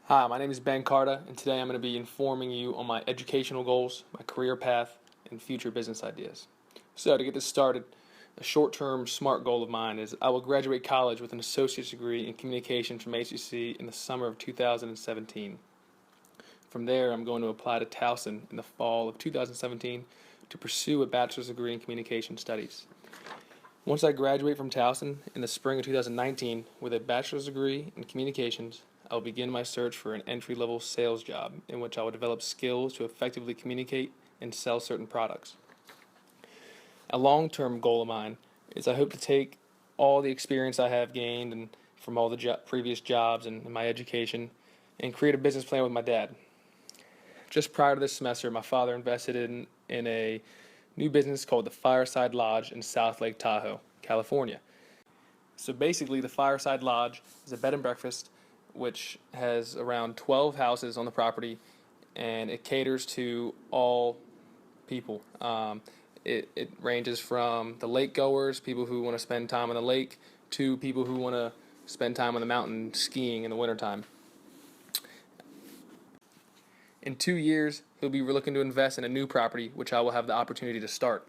Hi, my name is Ben Carta, and today I'm going to be informing you on my educational goals, my career path, and future business ideas. So, to get this started, a short term SMART goal of mine is I will graduate college with an associate's degree in communication from HCC in the summer of 2017. From there, I'm going to apply to Towson in the fall of 2017 to pursue a bachelor's degree in communication studies. Once I graduate from Towson in the spring of 2019 with a bachelor's degree in communications, I will begin my search for an entry-level sales job in which I will develop skills to effectively communicate and sell certain products. A long-term goal of mine is I hope to take all the experience I have gained and from all the previous jobs and my education and create a business plan with my dad. Just prior to this semester, my father invested in a new business called the Fireside Lodge in South Lake Tahoe, California. So basically, the Fireside Lodge is a bed and breakfast which has around 12 houses on the property, and it caters to all people. It ranges from the lake goers, people who want to spend time on the lake, to people who want to spend time on the mountain skiing in the wintertime. In 2 years, he'll be looking to invest in a new property, which I will have the opportunity to start.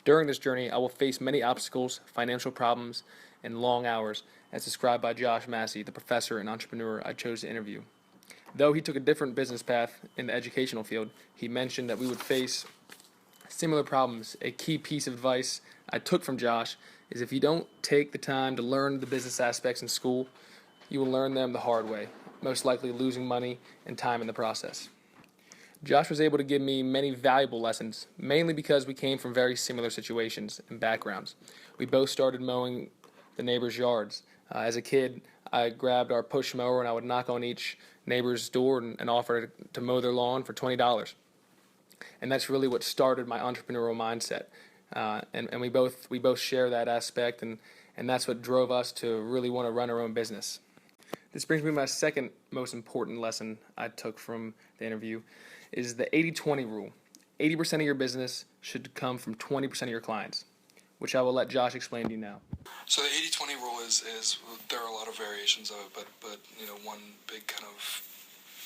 During this journey, I will face many obstacles, financial problems, and long hours, as described by Josh Massey, the professor and entrepreneur I chose to interview. Though he took a different business path in the educational field, he mentioned that we would face similar problems. A key piece of advice I took from Josh is if you don't take the time to learn the business aspects in school, you will learn them the hard way, most likely losing money and time in the process. Josh was able to give me many valuable lessons, mainly because we came from very similar situations and backgrounds. We both started mowing the neighbors' yards. As a kid, I grabbed our push mower and I would knock on each neighbor's door and offer to mow their lawn for $20. And that's really what started my entrepreneurial mindset. And we both share that aspect, and that's what drove us to really want to run our own business. This brings me to my second most important lesson I took from the interview is the 80-20 rule. 80% of your business should come from 20% of your clients, which I will let Josh explain to you now. So the 80-20 rule is there are a lot of variations of it, but one big kind of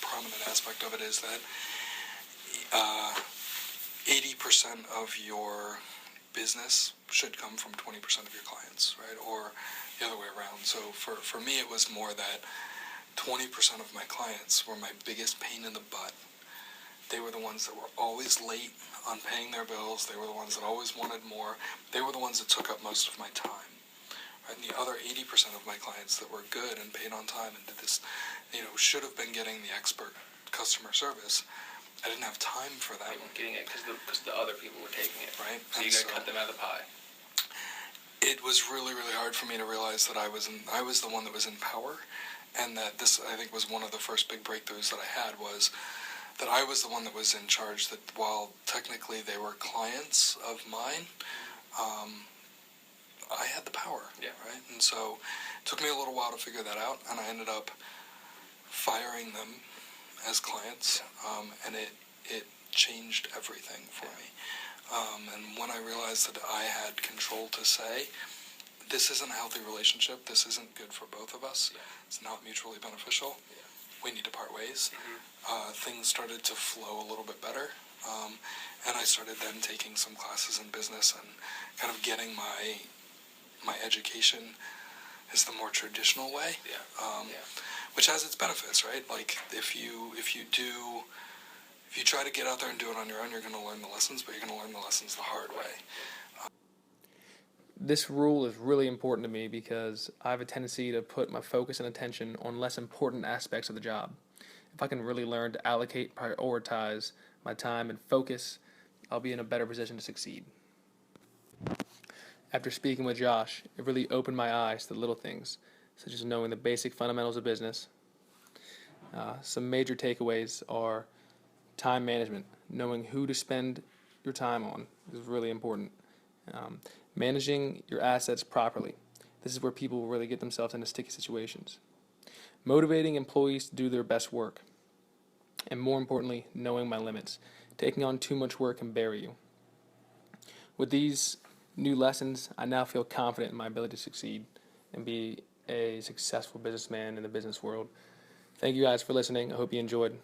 prominent aspect of it is that 80% of your business should come from 20% of your clients, right? Or the other way around. So for me, it was more that 20% of my clients were my biggest pain in the butt. They were the ones that were always late on paying their bills. They were the ones that always wanted more. They were the ones that took up most of my time. Right? And the other 80% of my clients that were good and paid on time and did this, should have been getting the expert customer service. I didn't have time for that. They weren't getting it because the other people were taking it. Right? So you got to cut them out of the pie. It was really, really hard for me to realize that I was the one that was in power, and that this, I think, was one of the first big breakthroughs that I had, was that I was the one that was in charge, that while technically they were clients of mine, I had the power, right? And so it took me a little while to figure that out, and I ended up firing them as clients, and it changed everything for me. And when I realized that I had control to say, this isn't a healthy relationship, this isn't good for both of us, it's not mutually beneficial, we need to part ways, things started to flow a little bit better, and I started then taking some classes in business and kind of getting my education is the more traditional way, which has its benefits, right? Like if you try to get out there and do it on your own, you're going to learn the lessons, but you're going to learn the lessons the hard way. This rule is really important to me because I have a tendency to put my focus and attention on less important aspects of the job. If I can really learn to allocate, prioritize my time and focus, I'll be in a better position to succeed. After speaking with Josh, it really opened my eyes to the little things, such as knowing the basic fundamentals of business. Some major takeaways are time management. Knowing who to spend your time on is really important. Managing your assets properly. This is where people really get themselves into sticky situations. Motivating employees to do their best work. And more importantly, knowing my limits. Taking on too much work can bury you. With these new lessons, I now feel confident in my ability to succeed and be a successful businessman in the business world. Thank you guys for listening. I hope you enjoyed.